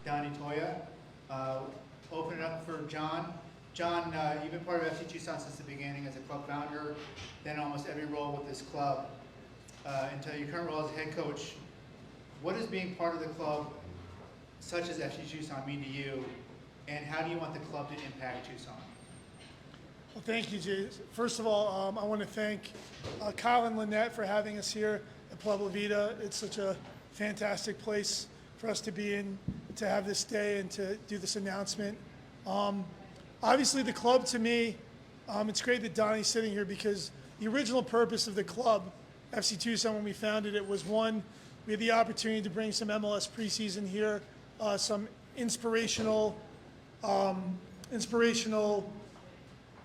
Donny Toia. Open it up for Jon. Jon, you've been part of FC Tucson since the beginning as a club founder, then almost every role with this club until your current role as head coach. What does being part of the club, such as FC Tucson, mean to you, and how do you want the club to impact Tucson? Well, thank you, Jay. First of all, I want to thank Kyle and Lynette for having us here at Puebla Vida. It's such a fantastic place for us to be in, to have this day and to do this announcement. Obviously, the club, to me, it's great that Donny's sitting here because the original purpose of the club, FC Tucson, when we founded it, was one, we had the opportunity to bring some MLS preseason here, some inspirational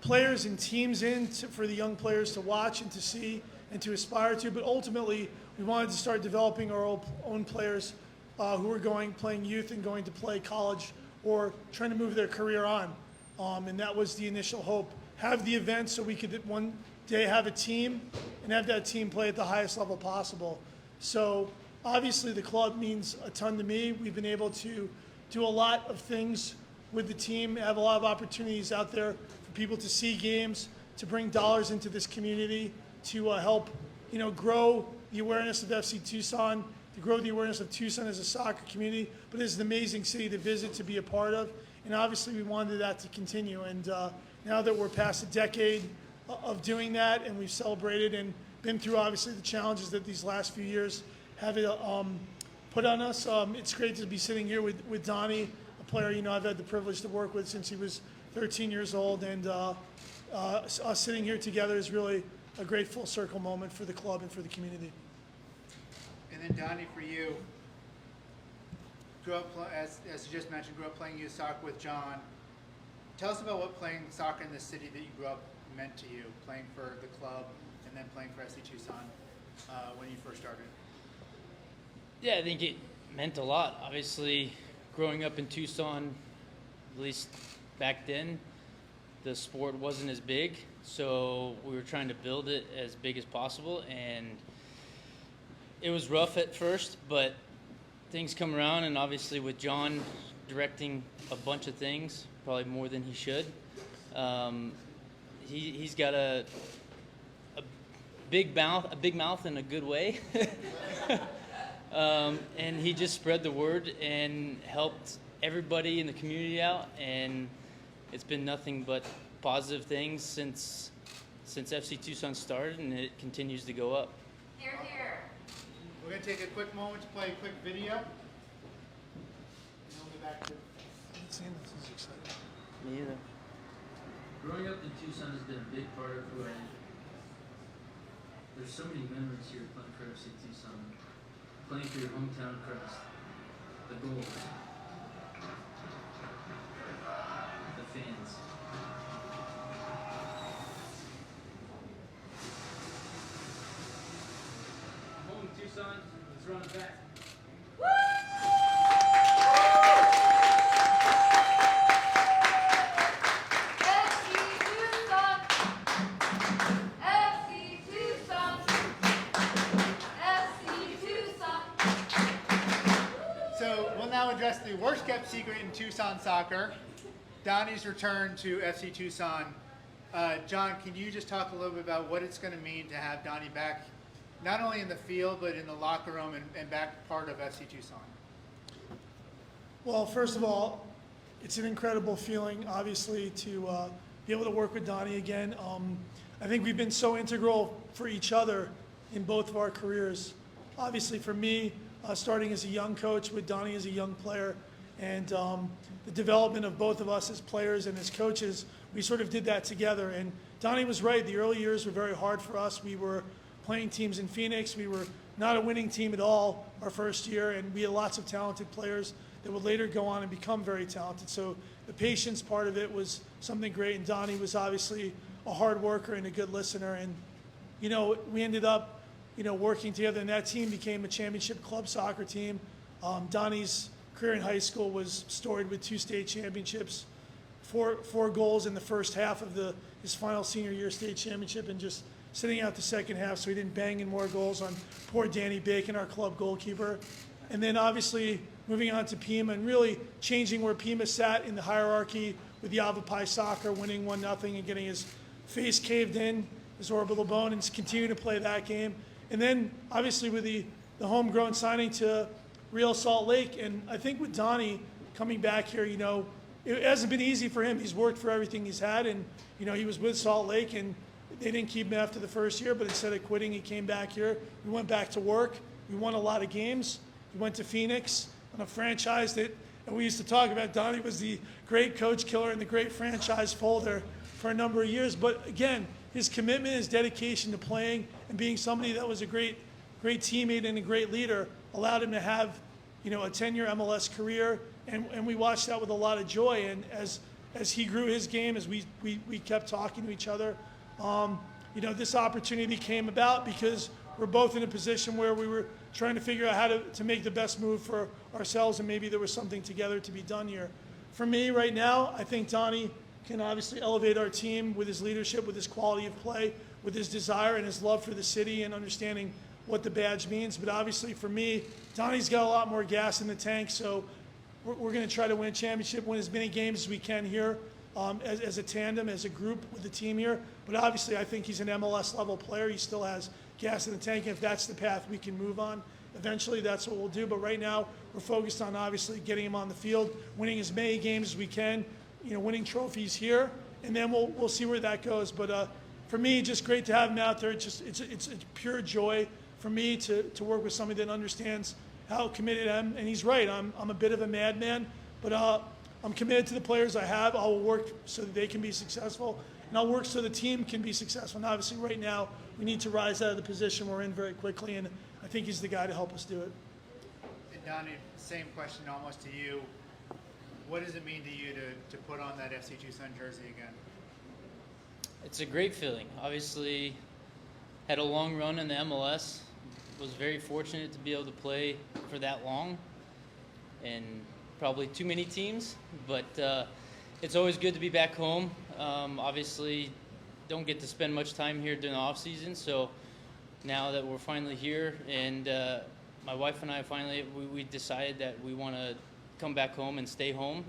players and teams in for the young players to watch and to see and to aspire to. But ultimately, we wanted to start developing our own players who were playing youth and going to play college or trying to move their career on. And that was the initial hope. Have the event so we could one day have a team and have that team play at the highest level possible. So obviously the club means a ton to me. We've been able to do a lot of things with the team, have a lot of opportunities out there for people to see games, to bring dollars into this community, to help grow the awareness of FC Tucson, to grow the awareness of Tucson as a soccer community, but it's an amazing city to visit, to be a part of. And obviously we wanted that to continue. And now that we're past a decade of doing that and we've celebrated and been through obviously the challenges that these last few years have put on us, it's great to be sitting here with Donny, a player I've had the privilege to work with since he was 13 years old. And us sitting here together is really a great full circle moment for the club and for the community. And then Donny, for you, grew up, as you just mentioned, grew up playing youth soccer with Jon. Tell us about what playing soccer in the city that you grew up meant to you, playing for the club and then playing for FC Tucson when you first started. Yeah, I think it meant a lot. Obviously, growing up in Tucson, at least back then, the sport wasn't as big, so we were trying to build it as big as possible, and it was rough at first, but things come around, and obviously with Jon directing a bunch of things, probably more than he should, he's got a big mouth in a good way. And he just spread the word and helped everybody in the community out, and it's been nothing but positive things since FC Tucson started, and it continues to go up. Here, here. We're going to take a quick moment to play a quick video. And we'll get back to it. This is exciting. Me either. Growing up in Tucson has been a big part of who I am. There's so many memories here playing for FC Tucson, playing for your hometown crest, the goals, the fans. Home Tucson, let's run it back. Address the worst kept secret in Tucson soccer, Donny's return to FC Tucson. Jon, can you just talk a little bit about what it's going to mean to have Donny back, not only in the field, but in the locker room and back part of FC Tucson? Well, first of all, it's an incredible feeling, obviously, to be able to work with Donny again. I think we've been so integral for each other in both of our careers. Obviously, for me, starting as a young coach with Donny as a young player, and the development of both of us as players and as coaches, we sort of did that together. And Donny was right. The early years were very hard for us. We were playing teams in Phoenix. We were not a winning team at all our first year, and we had lots of talented players that would later go on and become very talented. So the patience part of it was something great, and Donny was obviously a hard worker and a good listener. And, we ended up working together, and that team became a championship club soccer team. Donny's career in high school was storied with 2 state championships, four goals in the first half of his final senior year state championship, and just sitting out the second half so he didn't bang in more goals on poor Danny Bacon, our club goalkeeper. And then obviously moving on to Pima and really changing where Pima sat in the hierarchy with Yavapai Soccer, winning 1-0 and getting his face caved in, his orbital bone, and continue to play that game. And then obviously with the homegrown signing to Real Salt Lake. And I think with Donny coming back here, it hasn't been easy for him. He's worked for everything he's had, and he was with Salt Lake, and they didn't keep him after the first year, but instead of quitting, he came back here. We went back to work. We won a lot of games. We went to Phoenix on a franchise and we used to talk about Donny was the great coach killer and the great franchise folder for a number of years. But again, his commitment, his dedication to playing and being somebody that was a great teammate and a great leader allowed him to have, a 10-year MLS career. And we watched that with a lot of joy. And as he grew his game, as we kept talking to each other, this opportunity came about because we're both in a position where we were trying to figure out how to make the best move for ourselves, and maybe there was something together to be done here. For me right now, I think Donny can obviously elevate our team with his leadership, with his quality of play, with his desire and his love for the city and understanding what the badge means. But obviously for me, Donny's got a lot more gas in the tank, so we're going to try to win a championship, win as many games as we can here as a tandem, as a group with the team here. But obviously I think he's an MLS level player. He still has gas in the tank. If that's the path we can move on, eventually that's what we'll do. But right now we're focused on obviously getting him on the field, winning as many games as we can, winning trophies here, and then we'll see where that goes. But for me, just great to have him out there. It's pure joy for me to work with somebody that understands how committed I am. And he's right. I'm a bit of a madman, but I'm committed to the players I have. I will work so that they can be successful, and I'll work so the team can be successful. And obviously right now we need to rise out of the position we're in very quickly, and I think he's the guy to help us do it. And Donny, same question almost to you. What does it mean to you to put on that FC Tucson jersey again? It's a great feeling. Obviously, had a long run in the MLS. Was very fortunate to be able to play for that long, and probably too many teams. But it's always good to be back home. Obviously, don't get to spend much time here during the off season. So now that we're finally here, and my wife and I we decided that we want to come back home and stay home.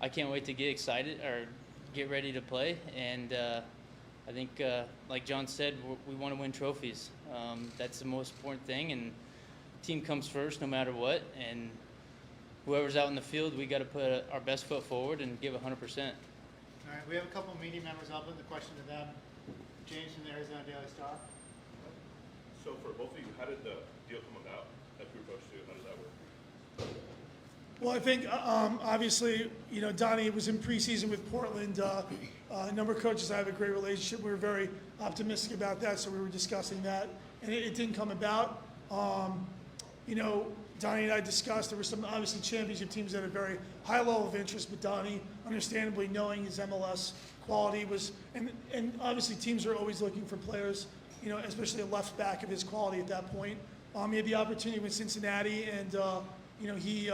I can't wait to get excited or get ready to play. And I think, like Jon said, we want to win trophies. That's the most important thing, and team comes first no matter what. And whoever's out in the field, we got to put our best foot forward and give 100%. All right, we have a couple of media members. I'll put the question to them. James from the Arizona Daily Star. So for both of you, how did the deal come about that we approached you? How does that work? Well, I think obviously, Donny was in preseason with Portland. A number of coaches I have a great relationship. We were very optimistic about that, so we were discussing that, and it didn't come about. Donny and I discussed there were some obviously championship teams that had a very high level of interest, but Donny, understandably knowing his MLS quality, was, and obviously teams are always looking for players, especially a left back of his quality at that point. He had the opportunity with Cincinnati, and he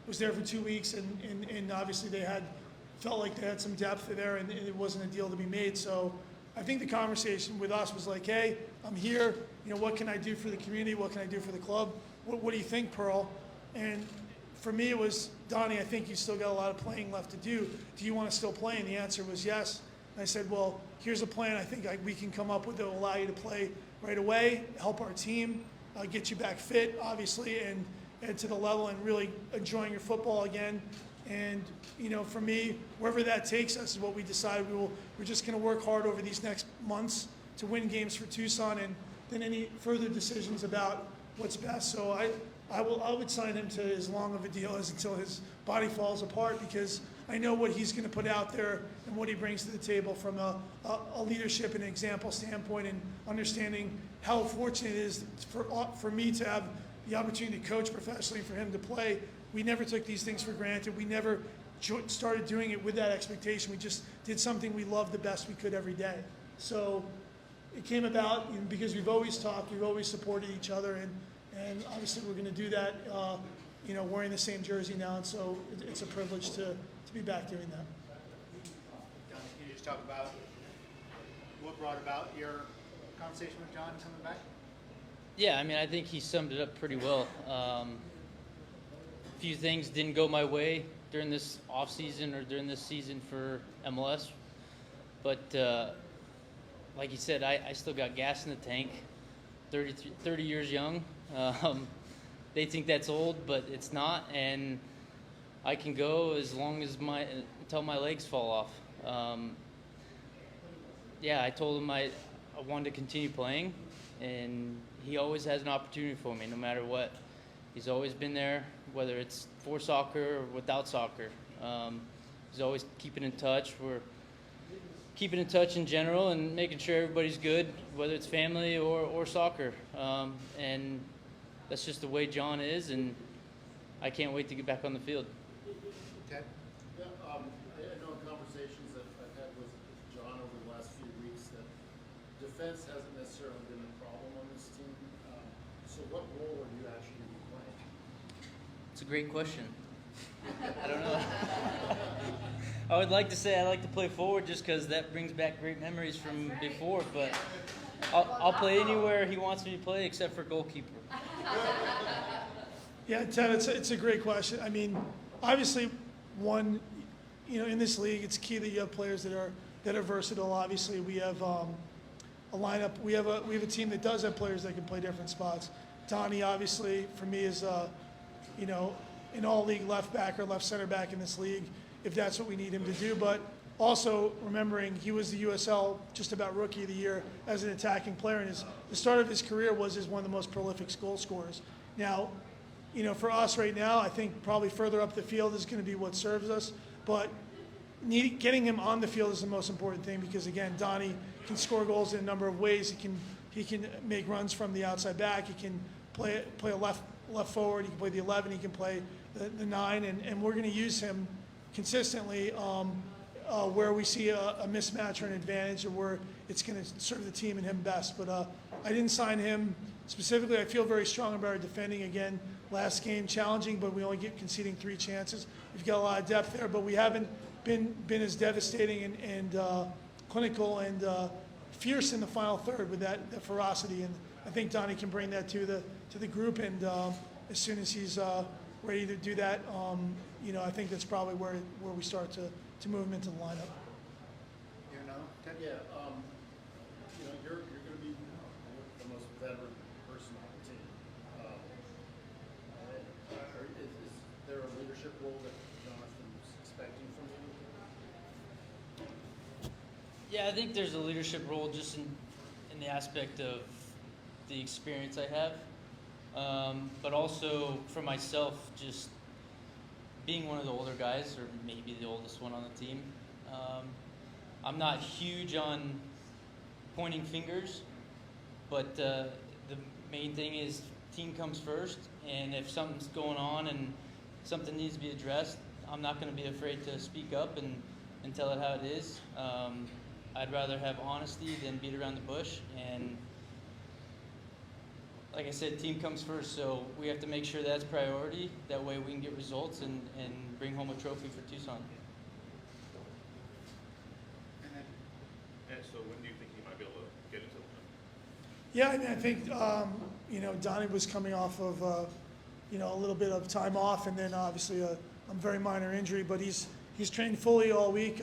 was there for 2 weeks, and obviously felt like they had some depth there, and it wasn't a deal to be made. So I think the conversation with us was like, hey, I'm here. What can I do for the community? What can I do for the club? What do you think, Pearl? And for me, it was, Donny, I think you still got a lot of playing left to do. Do you want to still play? And the answer was yes. And I said, well, here's a plan I think we can come up with that will allow you to play right away, help our team, get you back fit, obviously, and to the level and really enjoying your football again. And, for me, wherever that takes us is what we decided. We're just going to work hard over these next months to win games for Tucson, and then any further decisions about what's best. So I would sign him to as long of a deal as until his body falls apart, because I know what he's going to put out there and what he brings to the table from a leadership and example standpoint, and understanding how fortunate it is for me to have the opportunity to coach professionally, for him to play. We never took these things for granted. We never started doing it with that expectation. We just did something we loved the best we could every day. So it came about because we've always talked, we've always supported each other, and obviously we're going to do that, wearing the same jersey now, and so it's a privilege to be back doing that. Donny, can you just talk about what brought about your conversation with Jon coming back? Yeah, I think he summed it up pretty well. few things didn't go my way during this off season or during this season for MLS. But like you said, I still got gas in the tank. 30 years young. They think that's old, but it's not, and I can go as long as until my legs fall off. Yeah, I told him I wanted to continue playing, and he always has an opportunity for me, no matter what. He's always been there, whether it's for soccer or without soccer. He's always keeping in touch. We're keeping in touch in general and making sure everybody's good, whether it's family or soccer. And that's just the way Jon is, and I can't wait to get back on the field. Ted? Yeah, I know in conversations that I've had with Jon over the last few weeks that defense hasn't necessarily been a problem on this team. So what role are you actually going to be playing? It's a great question. I don't know. I would like to say I like to play forward just because that brings back great memories from before, but I'll play anywhere he wants me to play except for goalkeeper. Yeah, Ted, it's a great question. I mean, obviously, in this league, it's key that you have players that are versatile. Obviously, we have a lineup. We have a team that does have players that can play different spots. Donny, obviously, for me is an all-league left back or left center back in this league, if that's what we need him to do. But also remembering he was the USL just about Rookie of the Year as an attacking player, and the start of his career was as one of the most prolific goal scorers. Now, for us right now, I think probably further up the field is going to be what serves us, but getting him on the field is the most important thing because, again, Donny can score goals in a number of ways. He can make runs from the outside back. He can play a left forward. He can play the 11. He can play the 9, and we're going to use him consistently where we see a mismatch or an advantage or where it's going to serve the team and him best. But I didn't sign him specifically. I feel very strong about our defending. Again, last game challenging, but we only get conceding 3 chances. We've got a lot of depth there, but we haven't been as devastating and clinical and fierce in the final third with that ferocity. And I think Donny can bring that to the group. And as soon as he's ready to do that, I think that's probably where we start to move him into the lineup. Ted? Yeah, you're going to be the most veteran person on the team. Is there a leadership role that Jonathan's expecting from you? Yeah, I think there's a leadership role just in the aspect of the experience I have, but also for myself, just being one of the older guys, or maybe the oldest one on the team. I'm not huge on pointing fingers, but the main thing is team comes first, and if something's going on and something needs to be addressed, I'm not going to be afraid to speak up and tell it how it is. I'd rather have honesty than beat around the bush, and like I said, team comes first, so we have to make sure that's priority. That way we can get results and bring home a trophy for Tucson. And so when do you think he might be able to get into the Yeah, I mean, I think, Donny was coming off of, a little bit of time off and then obviously a very minor injury, but he's trained fully all week.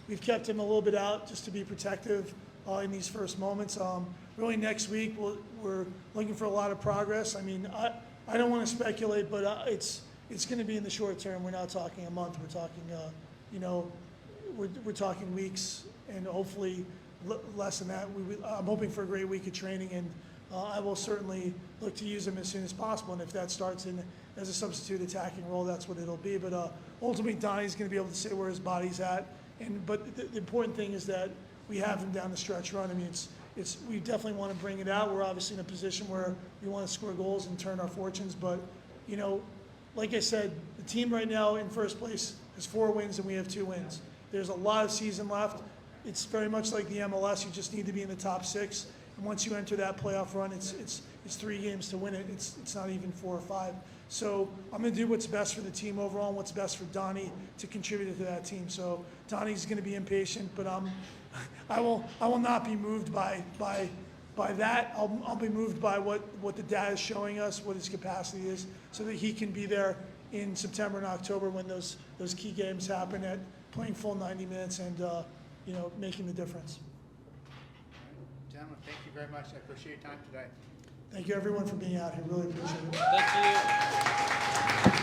We've kept him a little bit out just to be protective in these first moments. Really next week, we're looking for a lot of progress. I mean, I don't want to speculate, but it's going to be in the short term. We're not talking a month. We're talking, we're talking weeks and hopefully less than that. I'm hoping for a great week of training, and I will certainly look to use him as soon as possible. And if that starts as a substitute attacking role, that's what it'll be. But ultimately, Donny's going to be able to say where his body's at. But the important thing is that we have him down the stretch run. I mean, we definitely want to bring it out. We're obviously in a position where we want to score goals and turn our fortunes. But, like I said, the team right now in first place has 4 wins and we have 2 wins. There's a lot of season left. It's very much like the MLS. You just need to be in the top 6. And once you enter that playoff run, it's 3 games to win it. It's not even 4 or 5. So I'm going to do what's best for the team overall and what's best for Donny to contribute to that team. So Donny's going to be impatient, but I will not be moved by that. I'll be moved by what the data is showing us, what his capacity is, so that he can be there in September and October when those key games happen, at playing full 90 minutes and making the difference. Gentlemen, thank you very much. I appreciate your time today. Thank you everyone for being out here. Really appreciate it. Thank you.